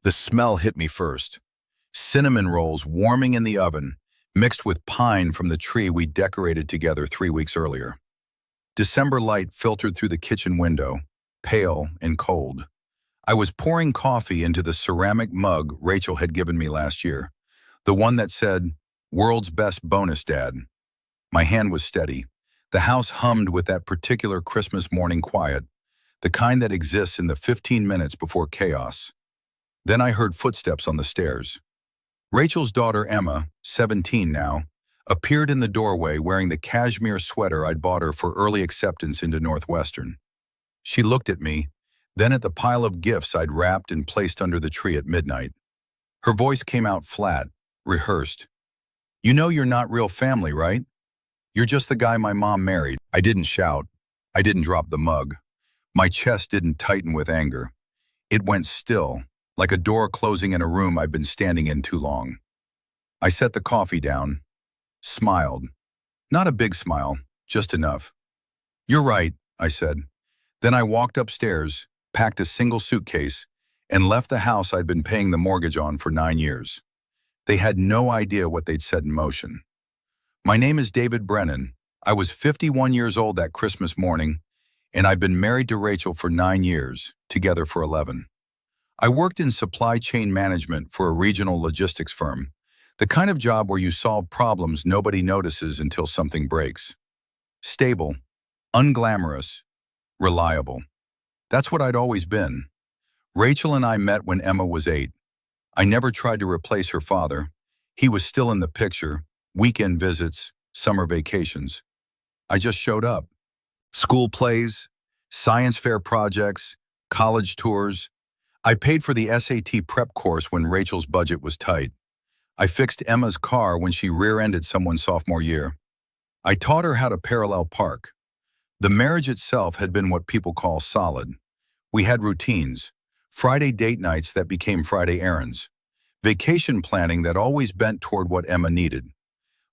The smell hit me first. Cinnamon rolls warming in the oven, mixed with pine from the tree we decorated together 3 weeks earlier. December light filtered through the kitchen window, pale and cold. I was pouring coffee into the ceramic mug Rachel had given me last year, the one that said, "World's Best Bonus Dad." My hand was steady. The house hummed with that particular Christmas morning quiet, the kind that exists in the 15 minutes before chaos. Then I heard footsteps on the stairs. Rachel's daughter Emma, 17 now, appeared in the doorway wearing the cashmere sweater I'd bought her for early acceptance into Northwestern. She looked at me, then at the pile of gifts I'd wrapped and placed under the tree at midnight. Her voice came out flat, rehearsed. "You know you're not real family, right? You're just the guy my mom married." I didn't shout. I didn't drop the mug. My chest didn't tighten with anger. It went still, like a door closing in a room I'd been standing in too long. I set the coffee down, smiled. Not a big smile, just enough. "You're right," I said. Then I walked upstairs, packed a single suitcase, and left the house I'd been paying the mortgage on for 9 years. They had no idea what they'd set in motion. My name is David Brennan. I was 51 years old that Christmas morning, and I've been married to Rachel for 9 years, together for 11. I worked in supply chain management for a regional logistics firm, the kind of job where you solve problems nobody notices until something breaks. Stable, unglamorous, reliable. That's what I'd always been. Rachel and I met when Emma was 8. I never tried to replace her father. He was still in the picture, weekend visits, summer vacations. I just showed up. School plays, science fair projects, college tours. I paid for the SAT prep course when Rachel's budget was tight. I fixed Emma's car when she rear-ended someone sophomore year. I taught her how to parallel park. The marriage itself had been what people call solid. We had routines, Friday date nights that became Friday errands, vacation planning that always bent toward what Emma needed.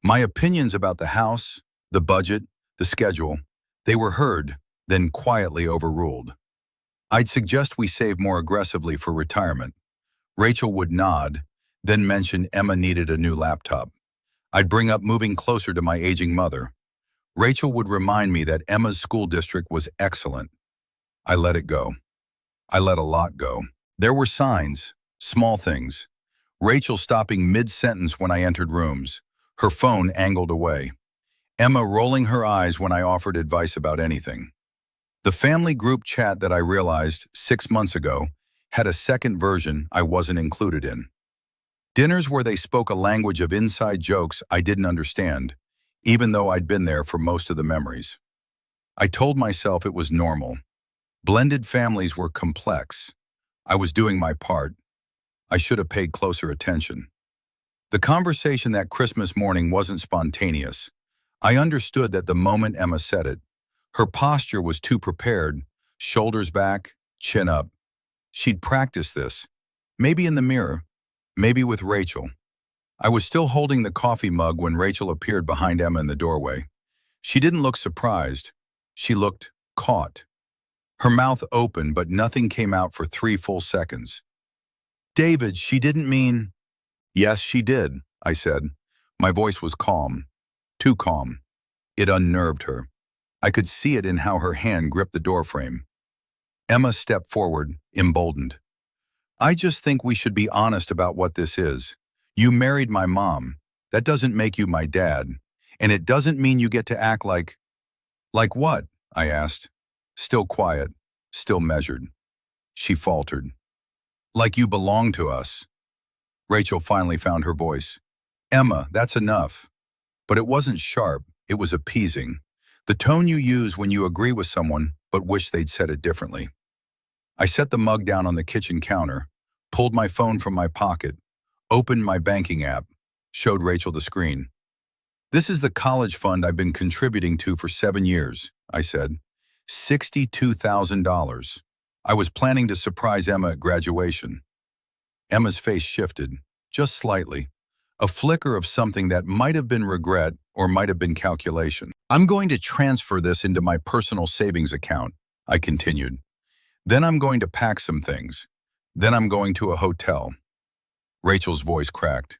My opinions about the house, the budget, the schedule, they were heard, then quietly overruled. I'd suggest we save more aggressively for retirement. Rachel would nod, then mention Emma needed a new laptop. I'd bring up moving closer to my aging mother. Rachel would remind me that Emma's school district was excellent. I let it go. I let a lot go. There were signs, small things. Rachel stopping mid-sentence when I entered rooms, her phone angled away. Emma rolling her eyes when I offered advice about anything. The family group chat that I realized 6 months ago had a second version I wasn't included in. Dinners where they spoke a language of inside jokes I didn't understand, even though I'd been there for most of the memories. I told myself it was normal. Blended families were complex. I was doing my part. I should have paid closer attention. The conversation that Christmas morning wasn't spontaneous. I understood that the moment Emma said it. Her posture was too prepared, shoulders back, chin up. She'd practiced this, maybe in the mirror, maybe with Rachel. I was still holding the coffee mug when Rachel appeared behind Emma in the doorway. She didn't look surprised. She looked caught. Her mouth open, but nothing came out for 3 full seconds. "David, she didn't mean—" "Yes, she did," I said. My voice was calm, too calm. It unnerved her. I could see it in how her hand gripped the doorframe. Emma stepped forward, emboldened. "I just think we should be honest about what this is. You married my mom. That doesn't make you my dad. And it doesn't mean you get to act like—" "Like what?" I asked. Still quiet, still measured. She faltered. "Like you belong to us." Rachel finally found her voice. "Emma, that's enough." But it wasn't sharp, it was appeasing. The tone you use when you agree with someone but wish they'd said it differently. I set the mug down on the kitchen counter, pulled my phone from my pocket, opened my banking app, showed Rachel the screen. "This is the college fund I've been contributing to for 7 years," I said. $62,000. I was planning to surprise Emma at graduation. Emma's face shifted, just slightly. A flicker of something that might have been regret or might have been calculation. "I'm going to transfer this into my personal savings account," I continued. "Then I'm going to pack some things. Then I'm going to a hotel. Rachel's voice cracked.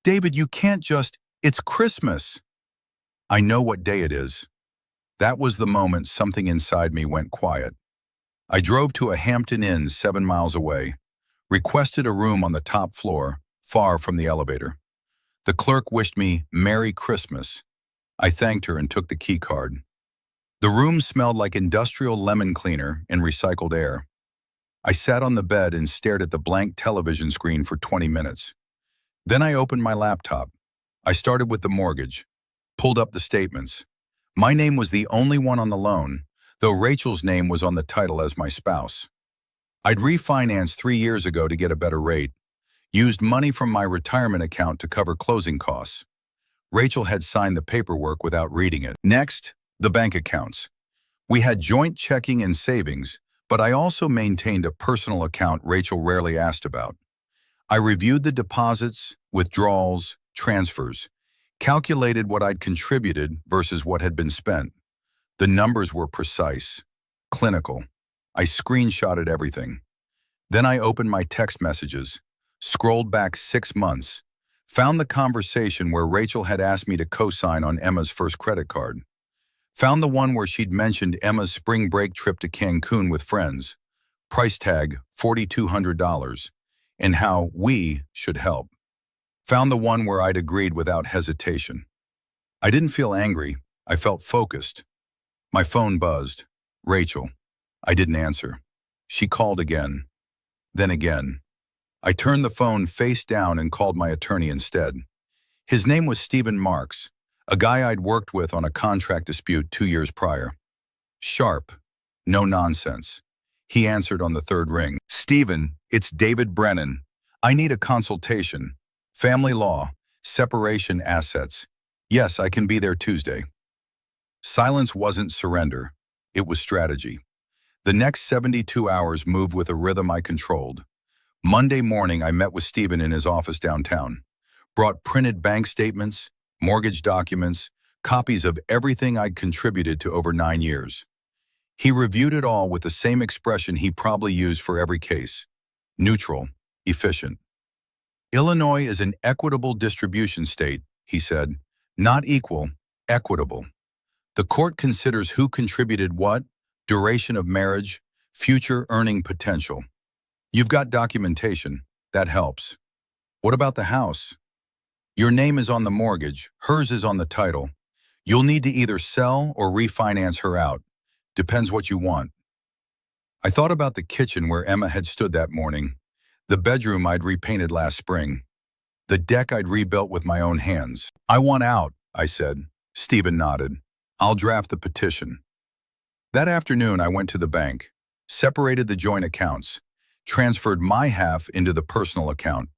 David, you can't just, it's Christmas. I know what day it is. That was the moment something inside me went quiet. I drove to a Hampton Inn 7 miles away, requested a room on the top floor, far from the elevator. The clerk wished me Merry Christmas. I thanked her and took the key card. The room smelled like industrial lemon cleaner and recycled air. I sat on the bed and stared at the blank television screen for 20 minutes. Then I opened my laptop. I started with the mortgage, pulled up the statements. My name was the only one on the loan, though Rachel's name was on the title as my spouse. I'd refinanced 3 years ago to get a better rate, used money from my retirement account to cover closing costs. Rachel had signed the paperwork without reading it. Next, the bank accounts. We had joint checking and savings, but I also maintained a personal account Rachel rarely asked about. I reviewed the deposits, withdrawals, transfers, calculated what I'd contributed versus what had been spent. The numbers were precise, clinical. I screenshotted everything. Then I opened my text messages, scrolled back 6 months, found the conversation where Rachel had asked me to co-sign on Emma's first credit card. Found the one where she'd mentioned Emma's spring break trip to Cancun with friends, price tag $4,200, and how we should help. Found the one where I'd agreed without hesitation. I didn't feel angry, I felt focused. My phone buzzed. Rachel. I didn't answer. She called again. Then again. I turned the phone face down and called my attorney instead. His name was Stephen Marks, a guy I'd worked with on a contract dispute 2 years prior. Sharp. No nonsense. He answered on the third ring. Stephen, it's David Brennan. I need a consultation. Family law, separation assets. Yes, I can be there Tuesday. Silence wasn't surrender. It was strategy. The next 72 hours moved with a rhythm I controlled. Monday morning, I met with Stephen in his office downtown. Brought printed bank statements, mortgage documents, copies of everything I'd contributed to over 9 years. He reviewed it all with the same expression he probably used for every case. Neutral, efficient. Illinois is an equitable distribution state, he said. Not equal, equitable. The court considers who contributed what, duration of marriage, future earning potential. You've got documentation. That helps. What about the house? Your name is on the mortgage. Hers is on the title. You'll need to either sell or refinance her out. Depends what you want. I thought about the kitchen where Emma had stood that morning, the bedroom I'd repainted last spring, the deck I'd rebuilt with my own hands. I want out, I said. Stephen nodded. I'll draft the petition. That afternoon, I went to the bank, separated the joint accounts, transferred my half into the personal account,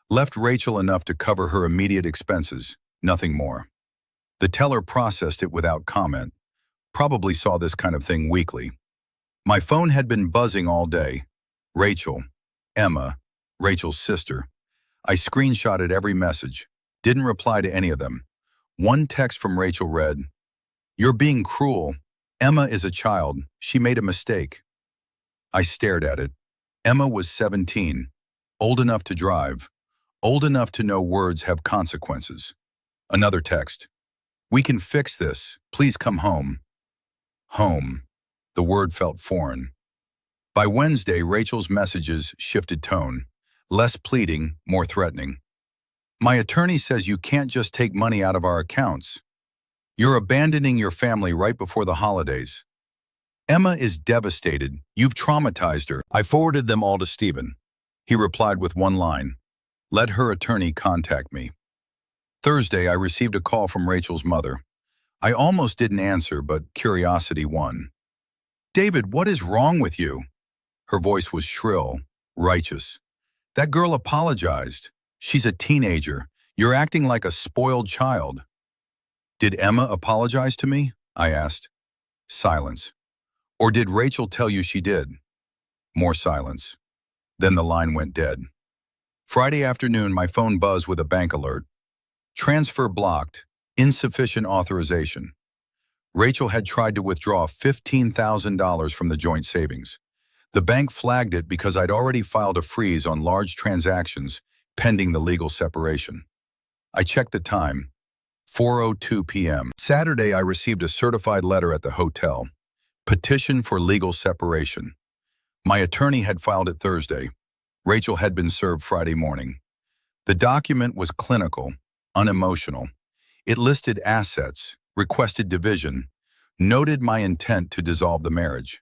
left Rachel enough to cover her immediate expenses, nothing more. The teller processed it without comment, probably saw this kind of thing weekly. My phone had been buzzing all day. Rachel, Emma, Rachel's sister. I screenshotted every message, didn't reply to any of them. One text from Rachel read, "You're being cruel. Emma is a child. She made a mistake." I stared at it. Emma was 17, old enough to drive, old enough to know words have consequences. Another text. "We can fix this. Please come home." Home. The word felt foreign. By Wednesday, Rachel's messages shifted tone. Less pleading, more threatening. "My attorney says you can't just take money out of our accounts. You're abandoning your family right before the holidays. Emma is devastated. You've traumatized her." I forwarded them all to Stephen. He replied with one line, "Let her attorney contact me." Thursday, I received a call from Rachel's mother. I almost didn't answer, but curiosity won. "David, what is wrong with you?" Her voice was shrill, righteous. "That girl apologized. She's a teenager. You're acting like a spoiled child." "Did Emma apologize to me?" I asked. Silence. "Or did Rachel tell you she did?" More silence. Then the line went dead. Friday afternoon, my phone buzzed with a bank alert. Transfer blocked. Insufficient authorization. Rachel had tried to withdraw $15,000 from the joint savings. The bank flagged it because I'd already filed a freeze on large transactions pending the legal separation. I checked the time, 4:02 p.m. Saturday, I received a certified letter at the hotel. Petition for legal separation. My attorney had filed it Thursday. Rachel had been served Friday morning. The document was clinical, unemotional. It listed assets, requested division, noted my intent to dissolve the marriage.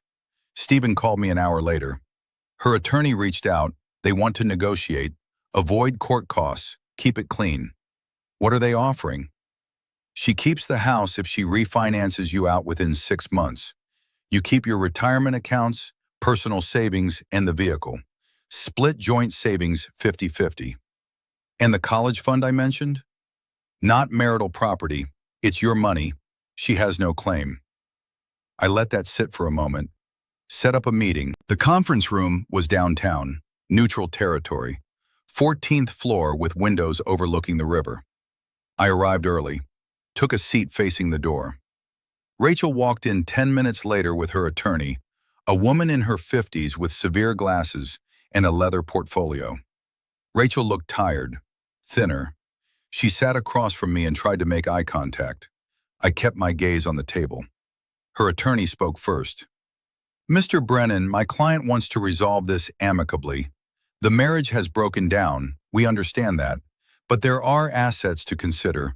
Stephen called me an hour later. Her attorney reached out. They want to negotiate, avoid court costs, keep it clean. What are they offering? She keeps the house if she refinances you out within 6 months. You keep your retirement accounts, personal savings, and the vehicle. Split joint savings 50-50. And the college fund I mentioned? Not marital property. It's your money. She has no claim. I let that sit for a moment. Set up a meeting. The conference room was downtown, neutral territory, 14th floor with windows overlooking the river. I arrived early, took a seat facing the door. Rachel walked in 10 minutes later with her attorney, a woman in her 50s with severe glasses and a leather portfolio. Rachel looked tired, thinner. She sat across from me and tried to make eye contact. I kept my gaze on the table. Her attorney spoke first. Mr. Brennan, my client wants to resolve this amicably. The marriage has broken down, we understand that, but there are assets to consider,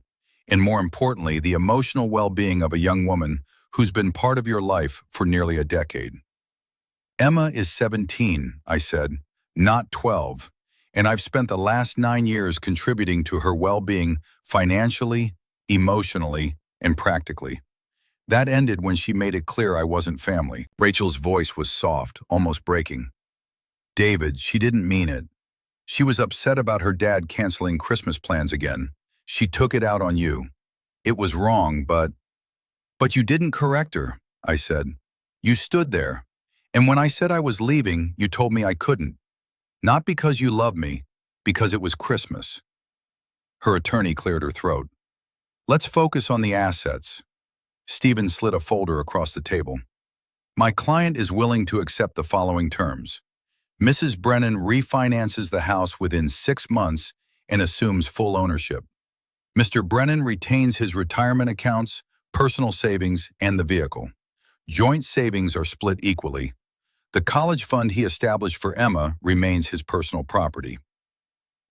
and more importantly, the emotional well-being of a young woman who's been part of your life for nearly a decade. Emma is 17, I said, not 12, and I've spent the last 9 years contributing to her well-being financially, emotionally, and practically. That ended when she made it clear I wasn't family. Rachel's voice was soft, almost breaking. David, she didn't mean it. She was upset about her dad canceling Christmas plans again. She took it out on you. It was wrong, but you didn't correct her, I said. You stood there. And when I said I was leaving, you told me I couldn't. Not because you loved me, because it was Christmas. Her attorney cleared her throat. Let's focus on the assets. Stephen slid a folder across the table. My client is willing to accept the following terms. Mrs. Brennan refinances the house within 6 months and assumes full ownership. Mr. Brennan retains his retirement accounts, personal savings, and the vehicle. Joint savings are split equally. The college fund he established for Emma remains his personal property.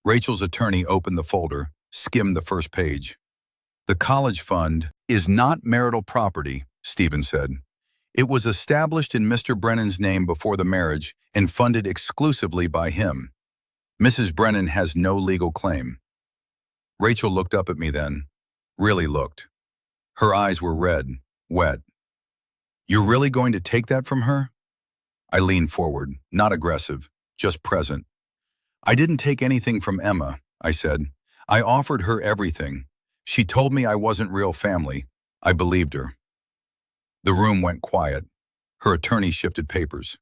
Rachel's attorney opened the folder, skimmed the first page. The college fund is not marital property, Stephen said. It was established in Mr. Brennan's name before the marriage and funded exclusively by him. Mrs. Brennan has no legal claim. Rachel looked up at me then, really looked. Her eyes were red, wet. You're really going to take that from her? I leaned forward, not aggressive, just present. I didn't take anything from Emma, I said. I offered her everything. She told me I wasn't real family. I believed her. The room went quiet. Her attorney shifted papers.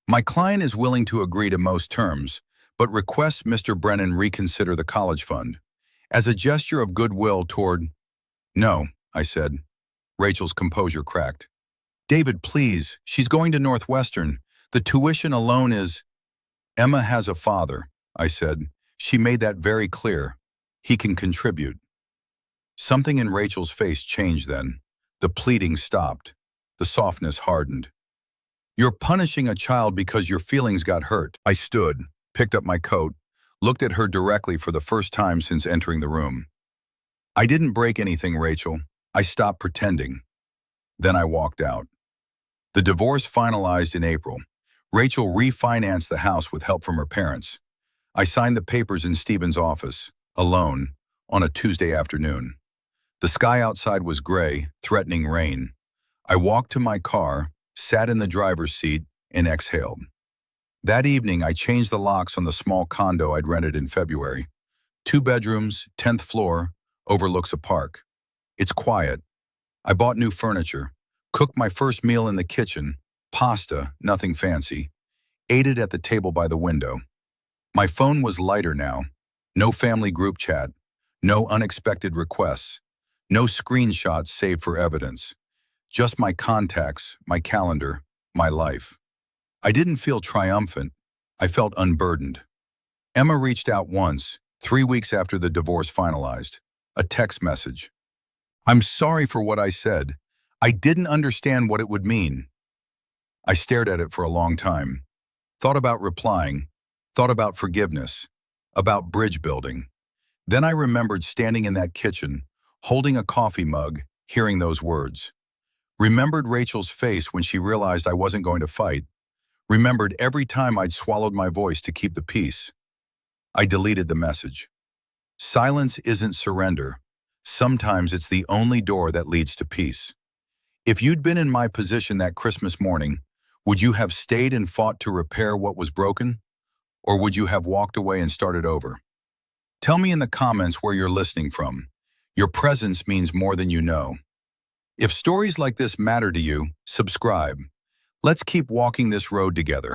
My client is willing to agree to most terms, but requests Mr. Brennan reconsider the college fund. As a gesture of goodwill toward... No, I said. Rachel's composure cracked. David, please, she's going to Northwestern. The tuition alone is... Emma has a father, I said. She made that very clear. He can contribute. Something in Rachel's face changed then. The pleading stopped. The softness hardened. You're punishing a child because your feelings got hurt. I stood, picked up my coat, looked at her directly for the first time since entering the room. I didn't break anything, Rachel. I stopped pretending. Then I walked out. The divorce finalized in April. Rachel refinanced the house with help from her parents. I signed the papers in Stephen's office, alone, on a Tuesday afternoon. The sky outside was gray, threatening rain. I walked to my car, sat in the driver's seat, and exhaled. That evening, I changed the locks on the small condo I'd rented in February. 2 bedrooms, 10th floor, overlooks a park. It's quiet. I bought new furniture, cooked my first meal in the kitchen, pasta, nothing fancy, ate it at the table by the window. My phone was lighter now. No family group chat, no unexpected requests, no screenshots saved for evidence. Just my contacts, my calendar, my life. I didn't feel triumphant. I felt unburdened. Emma reached out once, 3 weeks after the divorce finalized. A text message. "I'm sorry for what I said. I didn't understand what it would mean." I stared at it for a long time. Thought about replying. Thought about forgiveness. About bridge building. Then I remembered standing in that kitchen, holding a coffee mug, hearing those words. Remembered Rachel's face when she realized I wasn't going to fight. Remembered every time I'd swallowed my voice to keep the peace. I deleted the message. Silence isn't surrender. Sometimes it's the only door that leads to peace. If you'd been in my position that Christmas morning, would you have stayed and fought to repair what was broken? Or would you have walked away and started over? Tell me in the comments where you're listening from. Your presence means more than you know. If stories like this matter to you, subscribe. Let's keep walking this road together.